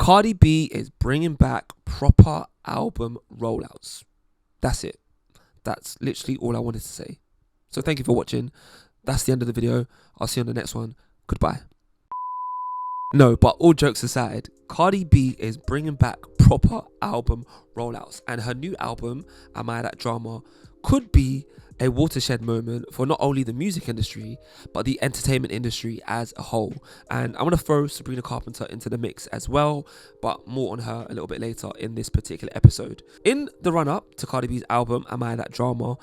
Cardi B is bringing back proper album rollouts. That's it. That's literally all I wanted to say. So thank you for watching. That's the end of the video. I'll see you on the next one. Goodbye. No, but all jokes aside, Cardi B is bringing back proper album rollouts, and her new album, Am I That Drama, could be a watershed moment for not only the music industry but the entertainment industry as a whole. And I'm going to throw Sabrina Carpentar into the mix as well, but more on her a little bit later in this particular episode. In the run-up to Cardi B's album, Am I That Drama,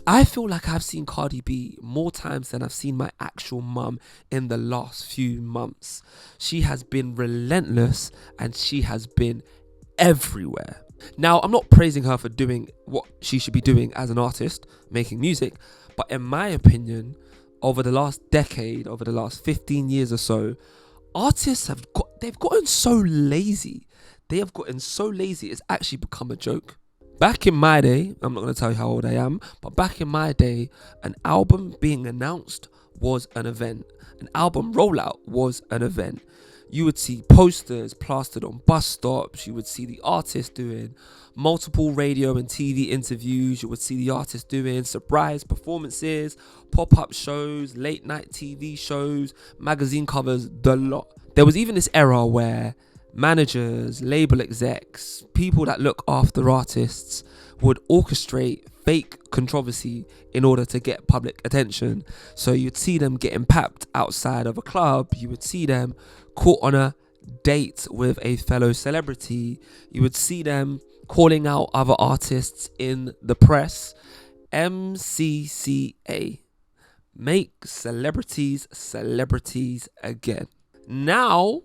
I feel like I've seen Cardi B more times than I've seen my actual mum in the last few months. She has been relentless and she has been everywhere. Now, I'm not praising her for doing what she should be doing as an artist, making music, but in my opinion, over the last decade, over the last 15 years or so, artists they've gotten so lazy. They have gotten so lazy, it's actually become a joke. Back in my day, I'm not going to tell you how old I am, but back in my day, an album being announced was an event. An album rollout was an event. You would see posters plastered on bus stops. You would see the artist doing multiple radio and TV interviews. You would see the artist doing surprise performances, pop-up shows, late night TV shows, magazine covers, the lot. There was even this era where managers, label execs, people that look after artists would orchestrate fake controversy in order to get public attention. So you'd see them getting papped outside of a club. You would see them caught on a date with a fellow celebrity. You would see them calling out other artists in the press. MCCA. Make celebrities celebrities again. Now,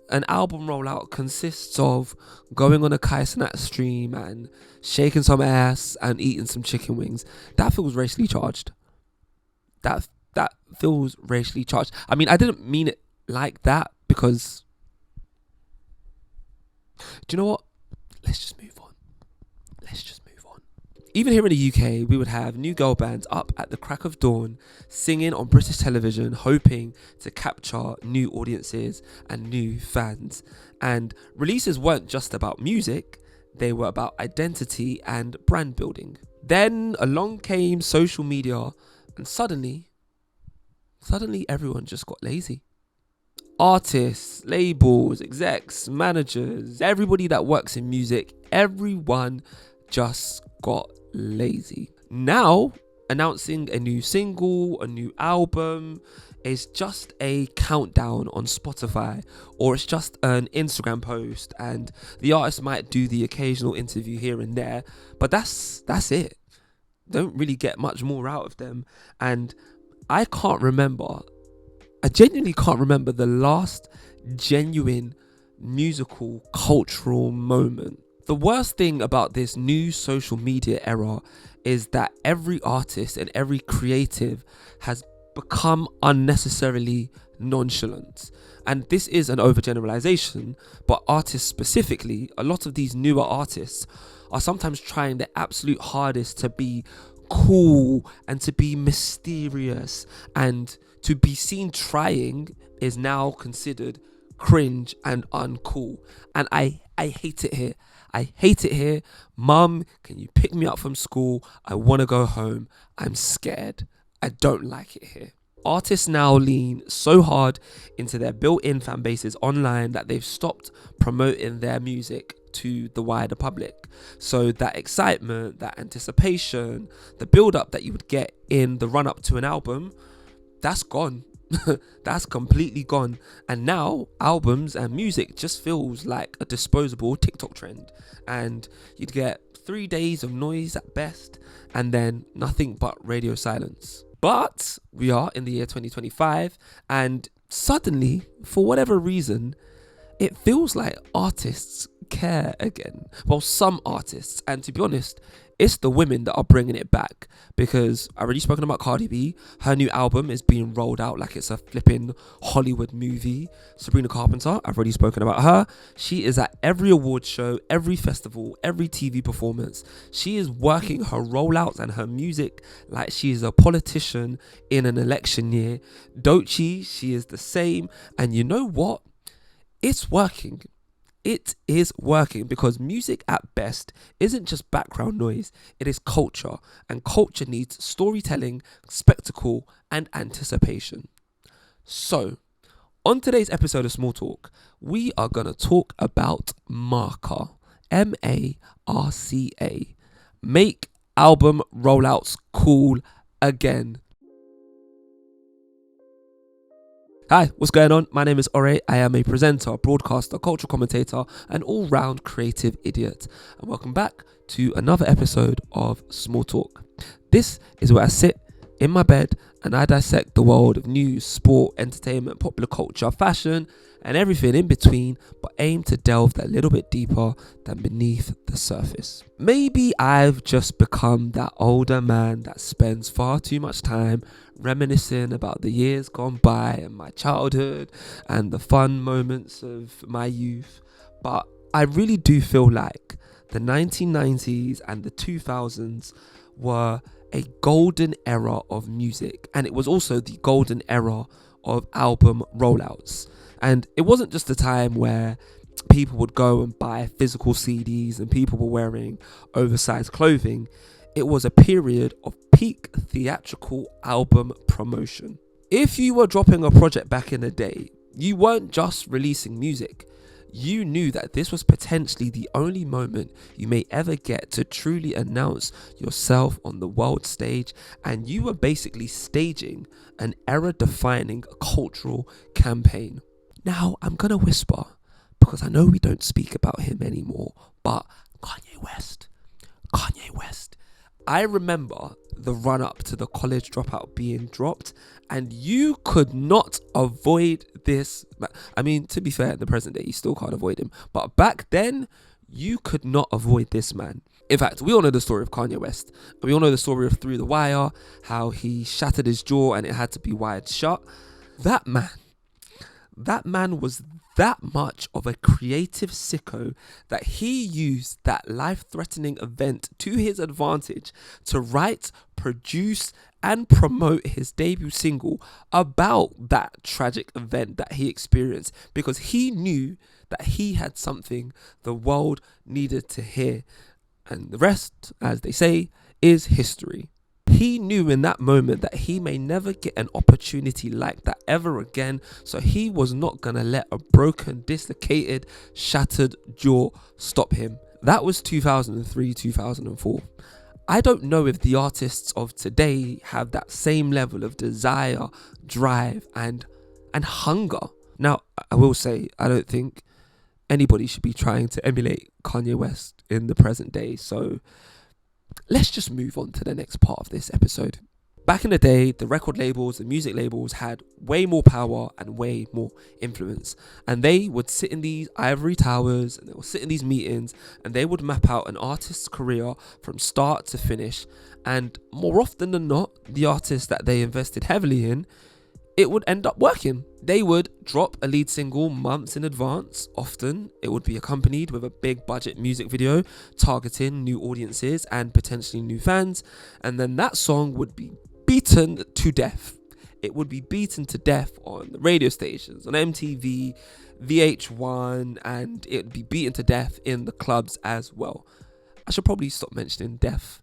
an album rollout consists of going on a Kai Cenat stream and shaking some ass and eating some chicken wings. That feels racially charged. That feels racially charged. I mean, I didn't mean it like that because... Do you know what? Let's just move on. Even here in the UK, we would have new girl bands up at the crack of dawn, singing on British television, hoping to capture new audiences and new fans. And releases weren't just about music, they were about identity and brand building. Then along came social media, and suddenly everyone just got lazy. Artists, labels, execs, managers, everybody that works in music, everyone just got lazy. Now, announcing a new single, a new album is just a countdown on Spotify, or it's just an Instagram post, and the artist might do the occasional interview here and there, but that's it. Don't really get much more out of them. And I genuinely can't remember the last genuine musical cultural moment. The worst thing about this new social media era is that every artist and every creative has become unnecessarily nonchalant. And this is an overgeneralization, but artists specifically, a lot of these newer artists are sometimes trying their absolute hardest to be cool and to be mysterious, and to be seen trying is now considered cringe and uncool. And I hate it here. I hate it here. Mum, can you pick me up from school? I want to go home. I'm scared. I don't like it here. Artists now lean so hard into their built-in fan bases online that they've stopped promoting their music to the wider public. So that excitement, that anticipation, the build-up that you would get in the run-up to an album, that's gone. That's completely gone. And now albums and music just feels like a disposable TikTok trend, and you'd get 3 days of noise at best and then nothing but radio silence. But we are in the year 2025, and suddenly, for whatever reason, it feels like artists care again. Well, some artists, and to be honest, it's the women that are bringing it back, because I've already spoken about Cardi B. Her new album is being rolled out like it's a flipping Hollywood movie. Sabrina Carpentar, I've already spoken about her. She is at every award show, every festival, every TV performance. She is working her rollouts and her music like she is a politician in an election year. Doechii, she is the same. And you know what? It's working. it is working, because music at best isn't just background noise, it is culture, and culture needs storytelling, spectacle, and anticipation. So, on today's episode of Small Talk, we are going to talk about Marca, M-A-R-C-A. Make album rollouts cool again. Hi, what's going on? My name is Ore. I am a presenter, broadcaster, cultural commentator, and all-round creative idiot. And welcome back to another episode of Small Talk. This is where I sit in my bed and I dissect the world of news, sport, entertainment, popular culture, fashion, and everything in between, but aim to delve that little bit deeper than beneath the surface. Maybe I've just become that older man that spends far too much time reminiscing about the years gone by and my childhood and the fun moments of my youth, but I really do feel like the 1990s and the 2000s were a golden era of music, and it was also the golden era of album rollouts. And it wasn't just a time where people would go and buy physical CDs and people were wearing oversized clothing. It was a period of peak theatrical album promotion. If you were dropping a project back in the day, you weren't just releasing music. You knew that this was potentially the only moment you may ever get to truly announce yourself on the world stage, and you were basically staging an era-defining cultural campaign. Now, I'm going to whisper, because I know we don't speak about him anymore, but Kanye West. I remember the run-up to the College Dropout being dropped, and you could not avoid this. I mean, to be fair, in the present day, you still can't avoid him. But back then, you could not avoid this man. In fact, we all know the story of Kanye West. We all know the story of Through the Wire, how he shattered his jaw and it had to be wired shut. That man was that much of a creative sicko that he used that life-threatening event to his advantage to write, produce, and promote his debut single about that tragic event that he experienced, because he knew that he had something the world needed to hear. And the rest, as they say, is history. He knew in that moment that he may never get an opportunity like that ever again, so he was not going to let a broken, dislocated, shattered jaw stop him. That was 2003, 2004. I don't know if the artists of today have that same level of desire, drive, and hunger. Now, I will say, I don't think anybody should be trying to emulate Kanye West in the present day, so let's just move on to the next part of this episode. Back in the day, the record labels and music labels had way more power and way more influence. And they would sit in these ivory towers and they would sit in these meetings and they would map out an artist's career from start to finish. And more often than not, the artist that they invested heavily in, it would end up working. They would drop a lead single months in advance. Often it would be accompanied with a big budget music video targeting new audiences and potentially new fans. And then that song would be beaten to death. It would be beaten to death on the radio stations, on MTV, VH1, and it would be beaten to death in the clubs as well. I should probably stop mentioning death.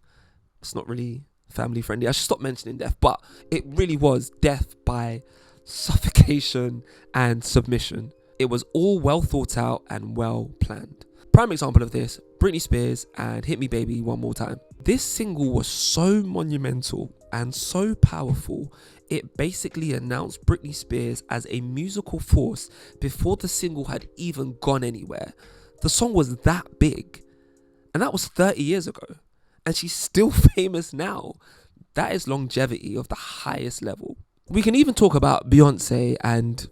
It's not really family friendly. I should stop mentioning death, but it really was death by suffocation and submission. It was all well thought out and well planned. Prime example of this, Britney Spears and Hit Me Baby One More Time. This single was so monumental and so powerful, it basically announced Britney Spears as a musical force before the single had even gone anywhere. The song was that big, and that was 30 years ago. And she's still famous now. That is longevity of the highest level. We can even talk about Beyonce, and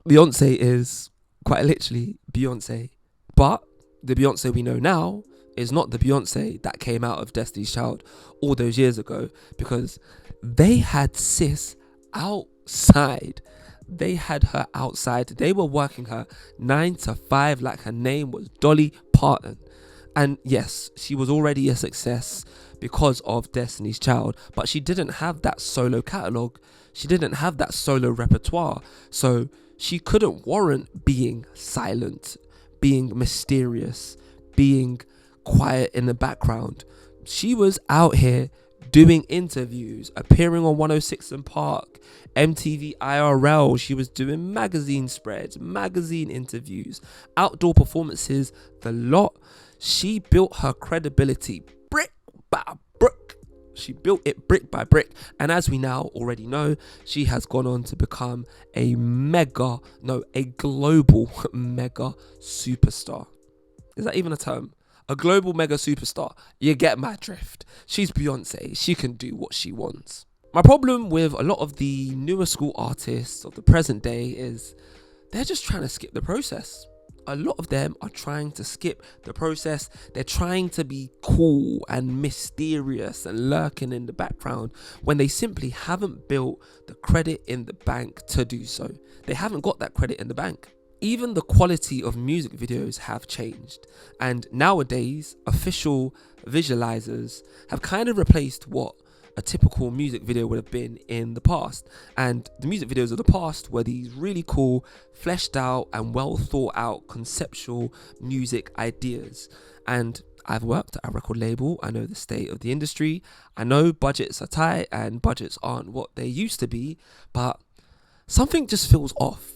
Beyonce is quite literally Beyonce. But the Beyonce we know now is not the Beyonce that came out of Destiny's Child all those years ago, because they had sis outside. They had her outside. They were working her 9 to 5 like her name was Dolly Parton. And yes, she was already a success because of Destiny's Child, but she didn't have that solo catalogue. She didn't have that solo repertoire. So she couldn't warrant being silent, being mysterious, being quiet in the background. She was out here doing interviews, appearing on 106 and Park, MTV IRL. She was doing magazine spreads, magazine interviews, outdoor performances, the lot. She built her credibility brick by brick. She built it brick by brick. And as we now already know, she has gone on to become a global mega superstar. Is that even a term? A global mega superstar. You get my drift. She's Beyonce. She can do what she wants. My problem with a lot of the newer school artists of the present day is they're just trying to skip the process. A lot of them are trying to skip the process. They're trying to be cool and mysterious and lurking in the background when they simply haven't built the credit in the bank to do so. They haven't got that credit in the bank. Even the quality of music videos have changed, and nowadays official visualizers have kind of replaced what a typical music video would have been in the past. And the music videos of the past were these really cool, fleshed out and well thought out conceptual music ideas. And I've worked at a record label. I know the state of the industry. I know budgets are tight and budgets aren't what they used to be, but something just feels off.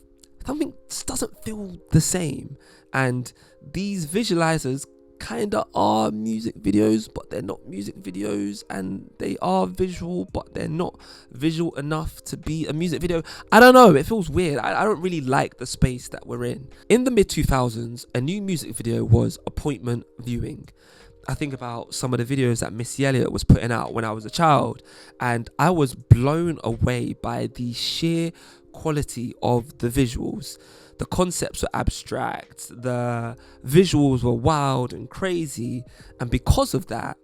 Something just doesn't feel the same. And these visualizers kind of are music videos, but they're not music videos. And they are visual, but they're not visual enough to be a music video. I don't know. It feels weird. I don't really like the space that we're in. In the mid 2000s, a new music video was appointment viewing. I think about some of the videos that Missy Elliott was putting out when I was a child, and I was blown away by the sheer quality of the visuals. The concepts were abstract, the visuals were wild and crazy, and because of that,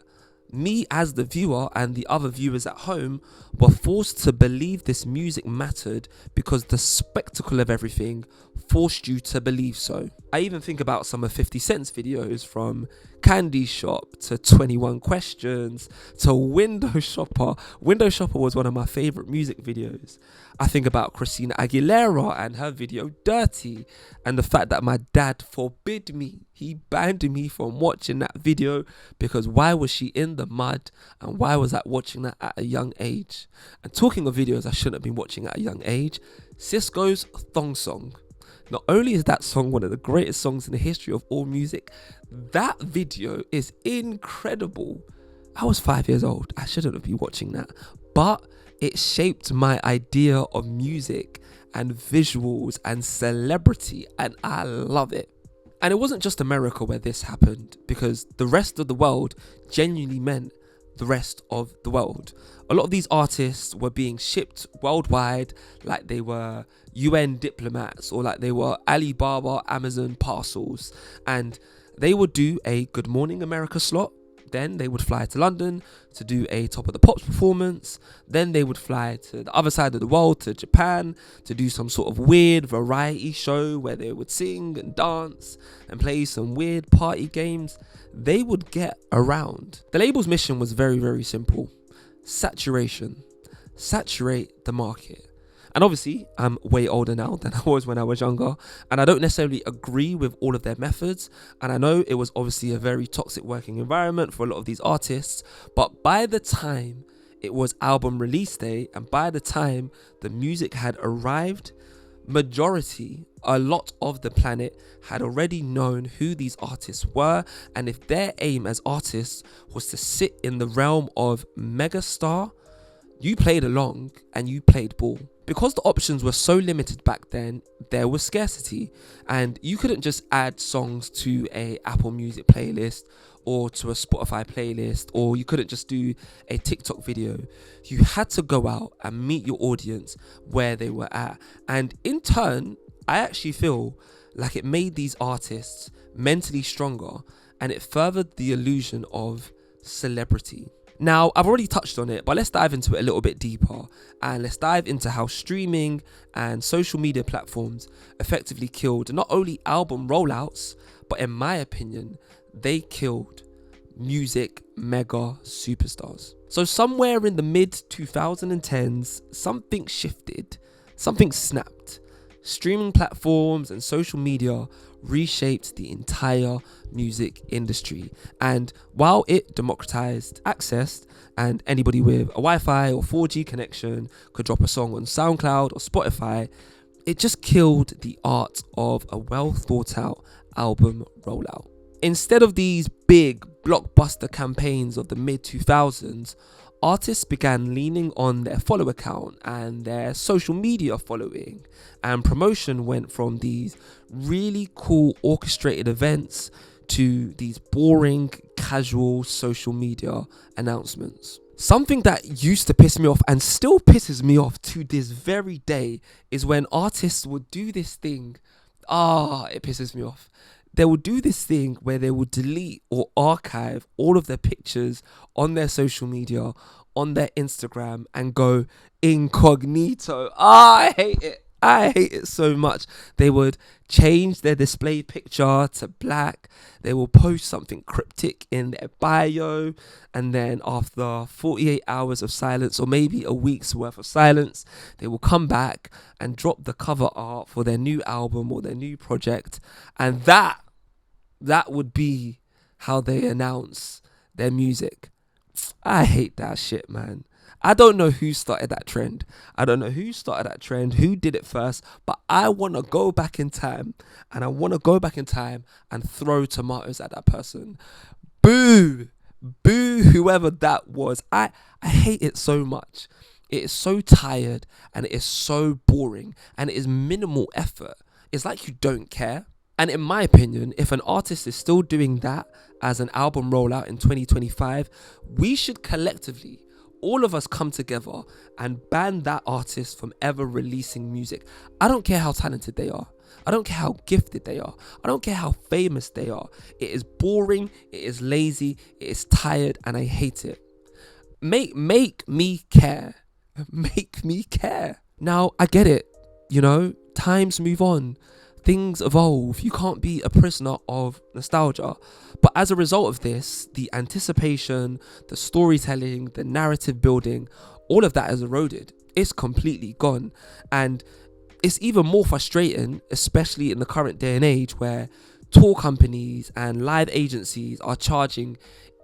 me as the viewer and the other viewers at home were forced to believe this music mattered because the spectacle of everything forced you to believe so. I even think about some of 50 Cent's videos, from Candy Shop to 21 Questions to Window Shopper. Window Shopper was one of my favorite music videos. I think about Christina Aguilera and her video Dirty, and the fact that my dad forbid me. He banned me from watching that video because why was she in the mud, and why was I watching that at a young age? And talking of videos I shouldn't have been watching at a young age, Cisco's Thong Song. Not only is that song one of the greatest songs in the history of all music, that video is incredible. I was 5 years old. I shouldn't have been watching that. But it shaped my idea of music and visuals and celebrity, and I love it. And it wasn't just America where this happened, because the rest of the world genuinely meant the rest of the world. A lot of these artists were being shipped worldwide like they were UN diplomats or like they were Alibaba Amazon parcels, and they would do a Good Morning America slot. Then they would fly to London to do a Top of the Pops performance. Then they would fly to the other side of the world, to Japan, to do some sort of weird variety show where they would sing and dance and play some weird party games. They would get around. The label's mission was very, very simple. Saturation. Saturate the market. And obviously, I'm way older now than I was when I was younger, and I don't necessarily agree with all of their methods. And I know it was obviously a very toxic working environment for a lot of these artists, but by the time it was album release day, and by the time the music had arrived, a lot of the planet had already known who these artists were, and if their aim as artists was to sit in the realm of megastar, you played along and you played ball. Because the options were so limited back then, there was scarcity, and you couldn't just add songs to a Apple Music playlist or to a Spotify playlist, or you couldn't just do a TikTok video. You had to go out and meet your audience where they were at. And in turn, I actually feel like it made these artists mentally stronger, and it furthered the illusion of celebrity. Now, I've already touched on it, but let's dive into it a little bit deeper, and let's dive into how streaming and social media platforms effectively killed not only album rollouts, but in my opinion, they killed music mega superstars. So somewhere in the mid 2010s, something shifted, something snapped. Streaming platforms and social media reshaped the entire music industry. And while it democratized access and anybody with a Wi-Fi or 4G connection could drop a song on SoundCloud or Spotify, it just killed the art of a well thought out album rollout. Instead of these big blockbuster campaigns of the mid 2000s, artists began leaning on their follower count and their social media following, and promotion went from these really cool orchestrated events to these boring, casual social media announcements. Something that used to piss me off and still pisses me off to this very day is when artists would do this thing. It pisses me off. They will do this thing where they will delete or archive all of their pictures on their social media, on their Instagram, and go incognito. I hate it. I hate it so much. They would change their display picture to black. They will post something cryptic in their bio. And then after 48 hours of silence, or maybe a week's worth of silence, they will come back and drop the cover art for their new album or their new project. And that would be how they announce their music. I hate that shit, man. I don't know who started that trend. Who did it first, but I want to go back in time, and I want to go back in time and throw tomatoes at that person. Boo, whoever that was. I hate it so much. It is so tired, and it is so boring, and it is minimal effort. It's like you don't care. And in my opinion, if an artist is still doing that as an album rollout in 2025, we should collectively, all of us, come together and ban that artist from ever releasing music. I don't care how talented they are. I don't care how gifted they are. I don't care how famous they are. It is boring, it is lazy, it is tired, and I hate it. Make me care. Make me care. Now, I get it. Times move on. Things evolve. You can't be a prisoner of nostalgia. But as a result of this, the anticipation, the storytelling, the narrative building, all of that has eroded. It's completely gone. And it's even more frustrating, especially in the current day and age where tour companies and live agencies are charging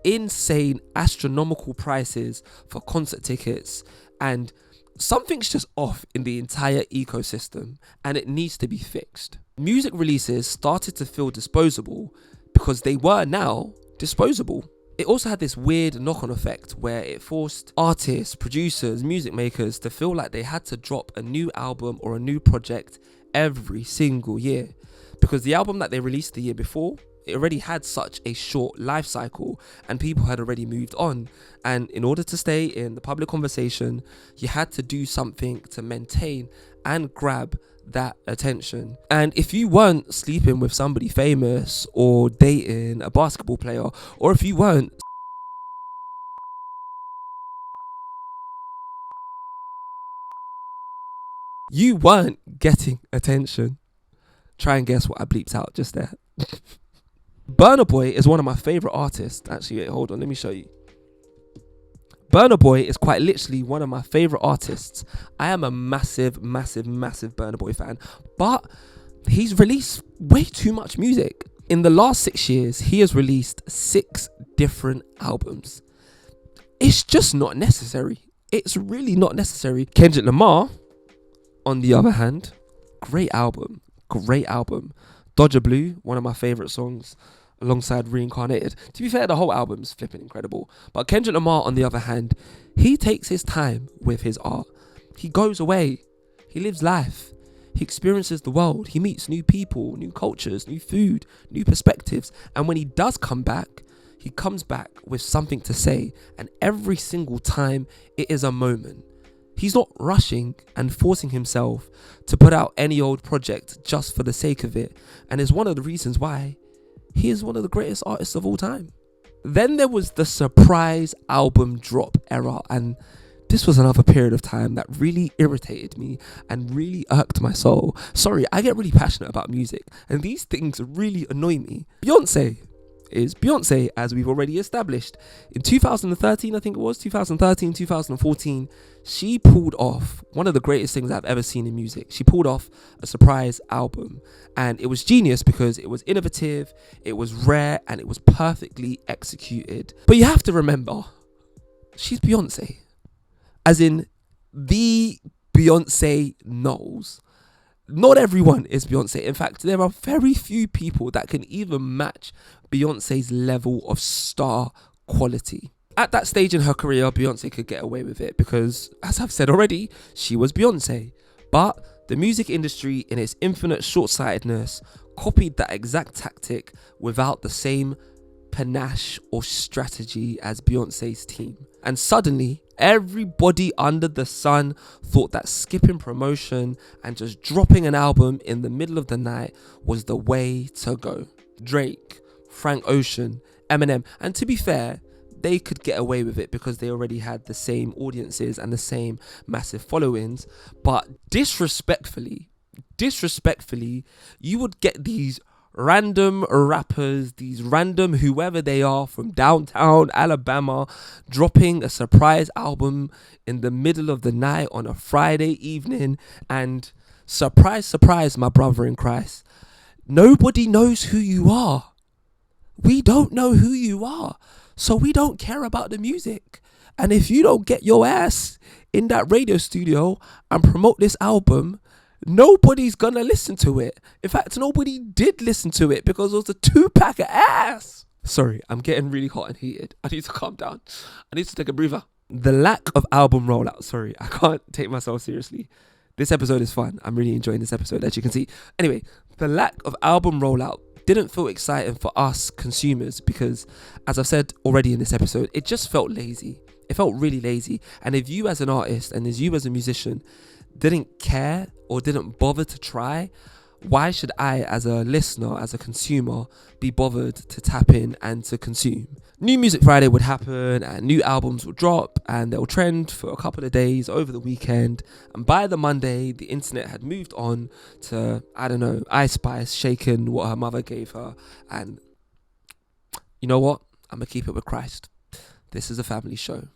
insane, astronomical prices for concert tickets, and something's just off in the entire ecosystem, and it needs to be fixed. Music releases started to feel disposable because they were now disposable. It also had this weird knock-on effect where it forced artists, producers, music makers to feel like they had to drop a new album or a new project every single year, because the album that they released the year before, it already had such a short life cycle and people had already moved on. And in order to stay in the public conversation, you had to do something to maintain and grab that attention. And if you weren't sleeping with somebody famous or dating a basketball player, or if you weren't getting attention. Try and guess what I bleeped out just there. Burna Boy is one of my favorite artists. Actually, wait, hold on, let me show you. Burna Boy is quite literally one of my favorite artists. I am a massive Burna Boy fan, but he's released way too much music. In the last 6 years, he has released 6 different albums. It's just not necessary. It's really not necessary. Kendrick Lamar, on the other hand, great album. Dodger Blue, one of my favorite songs, alongside Reincarnated. To be fair, the whole album's flipping incredible. But Kendrick Lamar, on the other hand, he takes his time with his art. He goes away. He lives life. He experiences the world. He meets new people, new cultures, new food, new perspectives. And when he does come back, he comes back with something to say. And every single time, it is a moment. He's not rushing and forcing himself to put out any old project just for the sake of it. And is one of the reasons why he is one of the greatest artists of all time. Then there was the surprise album drop era, and this was another period of time that really irritated me and really irked my soul. Sorry, I get really passionate about music, and these things really annoy me. Beyonce, is Beyonce, as we've already established. In 2013, I think it was 2013, 2014, she pulled off one of the greatest things I've ever seen in music. She pulled off a surprise album, and it was genius because it was innovative, it was rare, and it was perfectly executed. But you have to remember, she's Beyonce, as in the Beyonce knows. Not everyone is Beyonce. In fact, there are very few people that can even match Beyonce's level of star quality. At that stage in her career, Beyonce could get away with it because, as I've said already, she was Beyonce. But the music industry, in its infinite short-sightedness, copied that exact tactic without the same panache or strategy as Beyonce's team. And suddenly, everybody under the sun thought that skipping promotion and just dropping an album in the middle of the night was the way to go. Drake, Frank Ocean, Eminem, and to be fair, they could get away with it because they already had the same audiences and the same massive followings. But disrespectfully, you would get these random rappers, these random whoever they are from downtown Alabama, dropping a surprise album in the middle of the night on a Friday evening. And surprise, surprise, my brother in Christ, nobody knows who you are. We don't know who you are, so we don't care about the music. And if you don't get your ass in that radio studio and promote this album, nobody's gonna listen to it. In fact, nobody did listen to it because it was a 2-pack of ass. Sorry, I'm getting really hot and heated. I need to calm down. I need to take a breather. The lack of album rollout. Sorry, I can't take myself seriously. This episode is fun. I'm really enjoying this episode, as you can see. Anyway, the lack of album rollout didn't feel exciting for us consumers because, as I've said already in this episode, it just felt lazy. It felt really lazy. And if you as an artist and as you as a musician didn't care or didn't bother to try, why should I, as a listener, as a consumer, be bothered to tap in and to consume? New Music Friday would happen and new albums would drop and they'll trend for a couple of days over the weekend. And by the Monday, the internet had moved on to, I don't know, Ice Spice shaking what her mother gave her. And you know what? I'm going to keep it with Christ. This is a family show.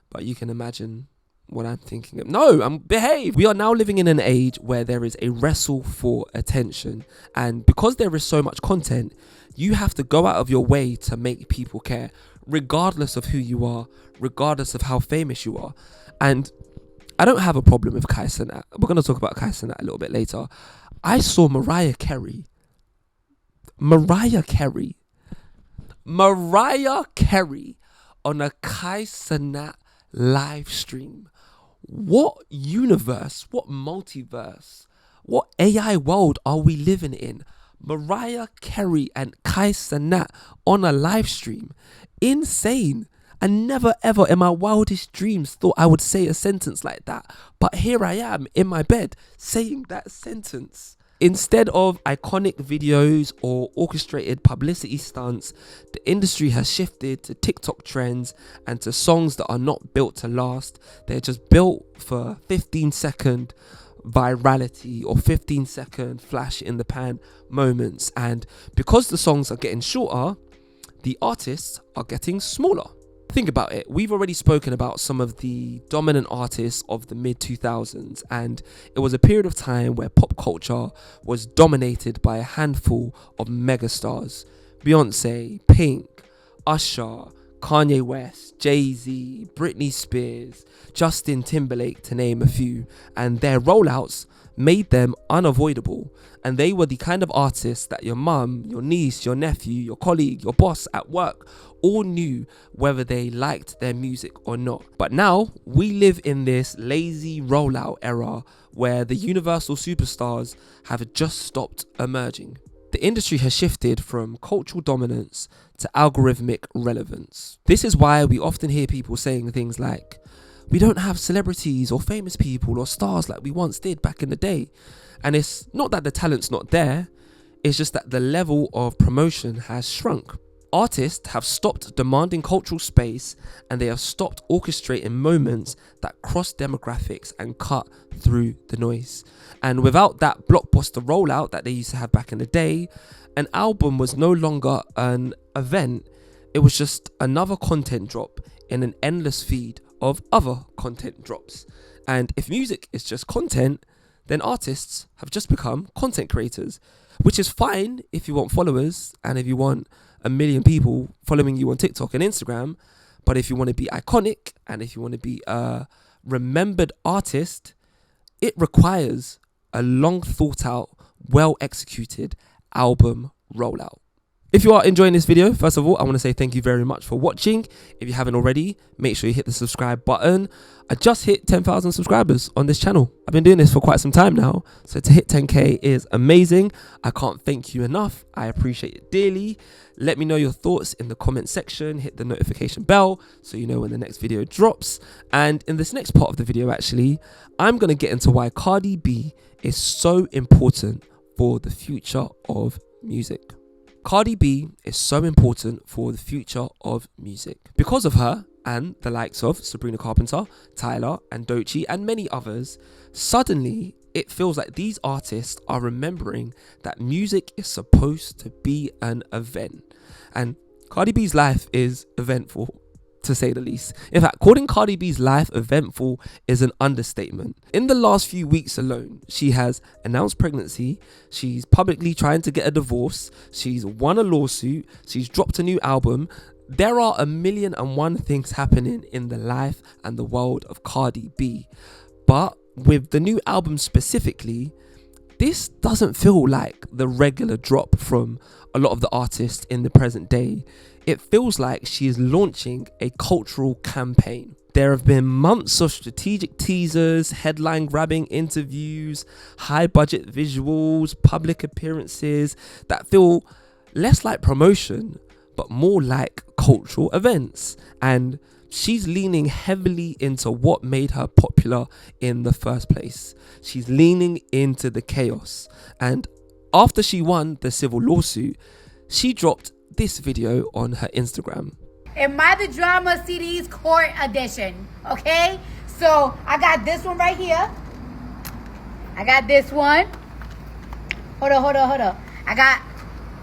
But you can imagine what I'm thinking of. No, behave. We are now living in an age where there is a wrestle for attention, and because there is so much content, you have to go out of your way to make people care, regardless of who you are, regardless of how famous you are. And I don't have a problem with Kai Cenat. We're going to talk about Kai Cenat a little bit later. I saw Mariah Carey on a Kai Cenat live stream. What universe, what multiverse, what AI world are we living in? Mariah Carey and Kai Cenat on a live stream. Insane. I never ever in my wildest dreams thought I would say a sentence like that. But here I am in my bed saying that sentence. Instead of iconic videos or orchestrated publicity stunts, the industry has shifted to TikTok trends and to songs that are not built to last. They're just built for 15-second virality or 15-second flash in the pan moments. And because the songs are getting shorter, the artists are getting smaller. Think about it. We've already spoken about some of the dominant artists of the mid-2000s, and it was a period of time where pop culture was dominated by a handful of megastars. Beyonce, Pink, Usher, Kanye West, Jay-Z, Britney Spears, Justin Timberlake, to name a few, and their rollouts made them unavoidable. And they were the kind of artists that your mum, your niece, your nephew, your colleague, your boss at work all knew whether they liked their music or not. But now we live in this lazy rollout era where the universal superstars have just stopped emerging. The industry has shifted from cultural dominance to algorithmic relevance. This is why we often hear people saying things like, we don't have celebrities or famous people or stars like we once did back in the day. And it's not that the talent's not there, it's just that the level of promotion has shrunk. artists have stopped demanding cultural space, and they have stopped orchestrating moments that cross demographics and cut through the noise. And without that blockbuster rollout that they used to have back in the day, an album was no longer an event. It was just another content drop in an endless feed of other content drops. And if music is just content, then artists have just become content creators, which is fine if you want followers and if you want 1 million people following you on TikTok and Instagram. But if you want to be iconic and if you want to be a remembered artist, it requires a long thought out, well executed album rollout. If you are enjoying this video, first of all, I want to say thank you very much for watching. If you haven't already, make sure you hit the subscribe button. I just hit 10,000 subscribers on this channel. I've been doing this for quite some time now, so to hit 10k is amazing. I can't thank you enough. I appreciate it dearly. Let me know your thoughts in the comment section. Hit the notification bell so you know when the next video drops. And in this next part of the video, actually, I'm going to get into why Cardi B is so important for the future of music. Cardi B is so important for the future of music. Because of her and the likes of Sabrina Carpentar, Tyler and Doechii and many others, suddenly it feels like these artists are remembering that music is supposed to be an event. And Cardi B's life is eventful, to say the least. In fact, calling Cardi B's life eventful is an understatement. In the last few weeks alone, she has announced pregnancy, she's publicly trying to get a divorce, she's won a lawsuit, she's dropped a new album. There are 1,000,001 things happening in the life and the world of Cardi B. But with the new album specifically, this doesn't feel like the regular drop from a lot of the artists in the present day. It feels like she is launching a cultural campaign. There have been months of strategic teasers, headline grabbing interviews, high budget visuals, public appearances that feel less like promotion, but more like cultural events. And she's leaning heavily into what made her popular in the first place. She's leaning into the chaos. And after she won the civil lawsuit, she dropped this video on her Instagram. Am I the Drama CDs Court Edition? Okay, so I got this one right here. I got this one. Hold on. I got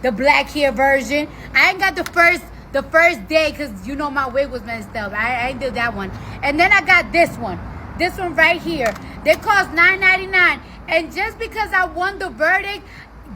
the black hair version. I ain't got the first day because you know my wig was messed up. I ain't did that one. And then I got this one right here. They cost $9.99, and just because I won the verdict,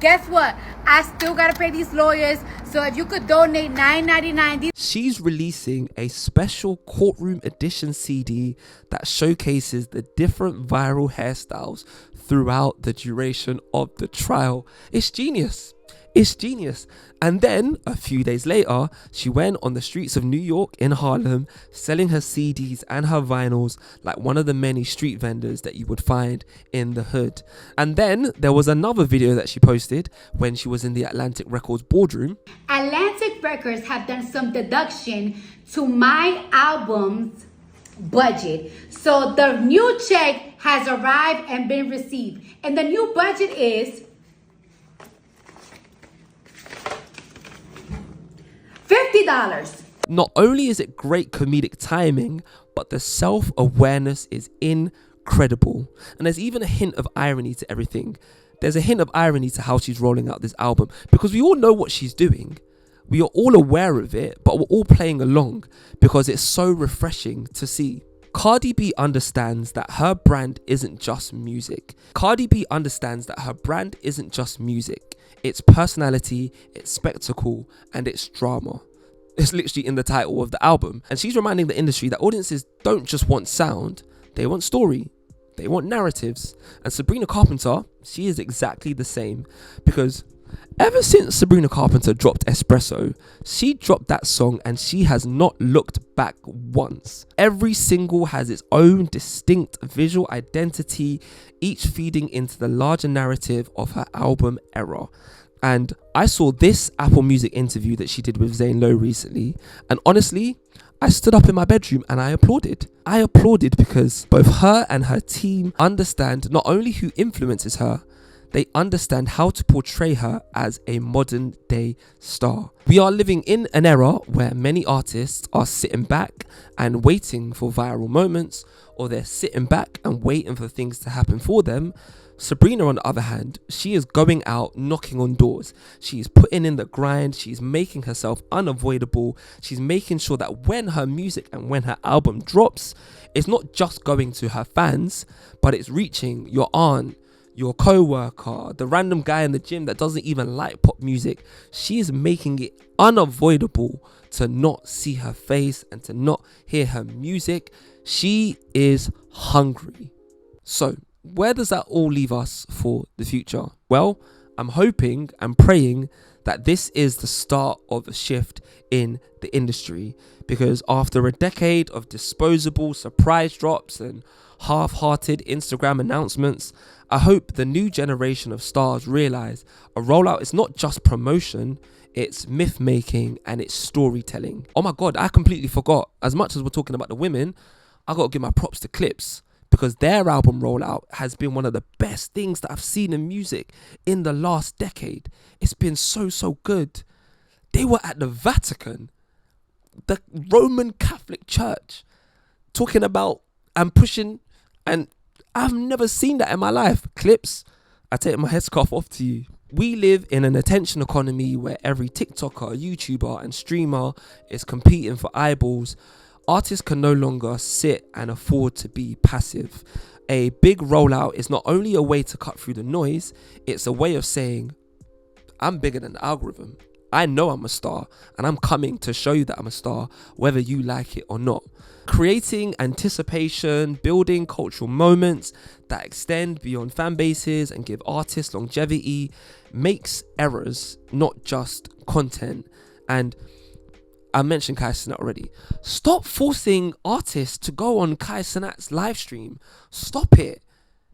guess what? I still gotta pay these lawyers. So if you could donate $9.99. She's releasing a special courtroom edition CD that showcases the different viral hairstyles throughout the duration of the trial. It's genius. It's genius. And then a few days later, she went on the streets of New York in Harlem, selling her CDs and her vinyls like one of the many street vendors that you would find in the hood. And then there was another video that she posted when she was in the Atlantic Records boardroom. Atlantic Records have done some deduction to my album's budget. So the new check has arrived and been received. And the new budget is $50. Not only is it great comedic timing, but the self-awareness is incredible. And there's even a hint of irony to everything. There's a hint of irony to how she's rolling out this album, because we all know what she's doing. We are all aware of it, but we're all playing along because it's so refreshing to see. Cardi B understands that her brand isn't just music. Cardi B understands that her brand isn't just music. It's personality, it's spectacle, and it's drama. It's literally in the title of the album. And she's reminding the industry that audiences don't just want sound, they want story. They want narratives. And Sabrina Carpentar, she is exactly the same. Because ever since Sabrina Carpentar dropped Espresso, she dropped that song and she has not looked back once. Every single has its own distinct visual identity, each feeding into the larger narrative of her album era. And I saw this Apple Music interview that she did with Zane Lowe recently, and honestly, I stood up in my bedroom and I applauded. I applauded because both her and her team understand not only who influences her, they understand how to portray her as a modern day star. We are living in an era where many artists are sitting back and waiting for viral moments, or they're sitting back and waiting for things to happen for them. Sabrina, on the other hand, she is going out knocking on doors. She's putting in the grind. She's making herself unavoidable. She's making sure that when her music and when her album drops, it's not just going to her fans, but it's reaching your aunt, your co-worker, the random guy in the gym that doesn't even like pop music. She is making it unavoidable to not see her face and to not hear her music. She is hungry. So where does that all leave us for the future? Well, I'm hoping and praying that this is the start of a shift in the industry, because after a decade of disposable surprise drops and half-hearted Instagram announcements, I hope the new generation of stars realize a rollout is not just promotion, it's myth making and it's storytelling. Oh my God, I completely forgot. As much as we're talking about the women, I got to give my props to Clipse, because their album Rollout has been one of the best things that I've seen in music in the last decade. It's been so good. They were at the Vatican, the Roman Catholic Church, talking about and pushing, and I've never seen that in my life. Clipse, I take my headscarf off to you. We live in an attention economy where every TikToker, YouTuber and streamer is competing for eyeballs. Artists can no longer sit and afford to be passive. A big rollout is not only a way to cut through the noise, it's a way of saying, I'm bigger than the algorithm. I know I'm a star, and I'm coming to show you that I'm a star, whether you like it or not. Creating anticipation, building cultural moments that extend beyond fan bases and give artists longevity makes errors, not just content. And I mentioned Kai Cenat already. Stop forcing artists to go on Kai Cenat's live stream. Stop it.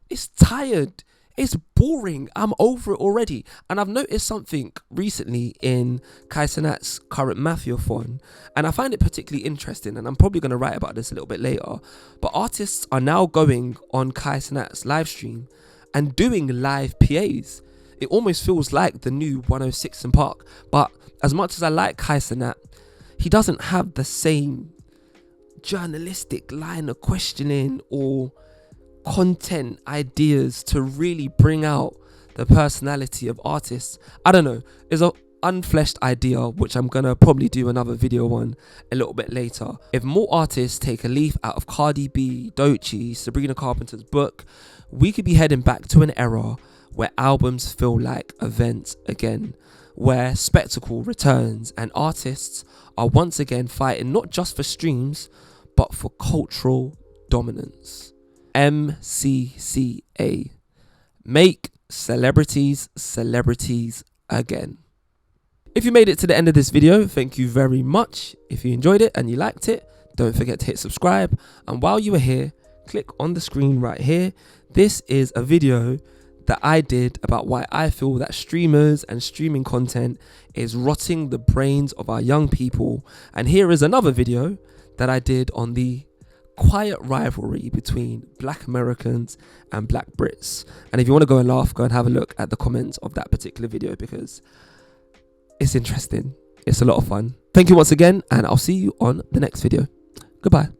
It's tired. It's boring. I'm over it already. And I've noticed something recently in Kai Cenat's current Mafia-thon, and I find it particularly interesting, and I'm probably going to write about this a little bit later. But artists are now going on Kai Cenat's live stream and doing live PAs. It almost feels like the new 106 in Park. But as much as I like Kai Cenat, he doesn't have the same journalistic line of questioning or content ideas to really bring out the personality of artists. I don't know. It's an unfleshed idea, which I'm going to probably do another video on a little bit later. If more artists take a leaf out of Cardi B, doechii, Sabrina Carpentar's book, we could be heading back to an era where albums feel like events again, where spectacle returns and artists are once again fighting not just for streams, but for cultural dominance. MCCA. Make celebrities celebrities again. If you made it to the end of this video, thank you very much. If you enjoyed it and you liked it, don't forget to hit subscribe. And while you are here, click on the screen right here. This is a video that I did about why I feel that streamers and streaming content is rotting the brains of our young people. And here is another video that I did on the quiet rivalry between Black Americans and Black Brits. And if you want to go and laugh, go and have a look at the comments of that particular video, because it's interesting. It's a lot of fun. Thank you once again, and I'll see you on the next video. Goodbye.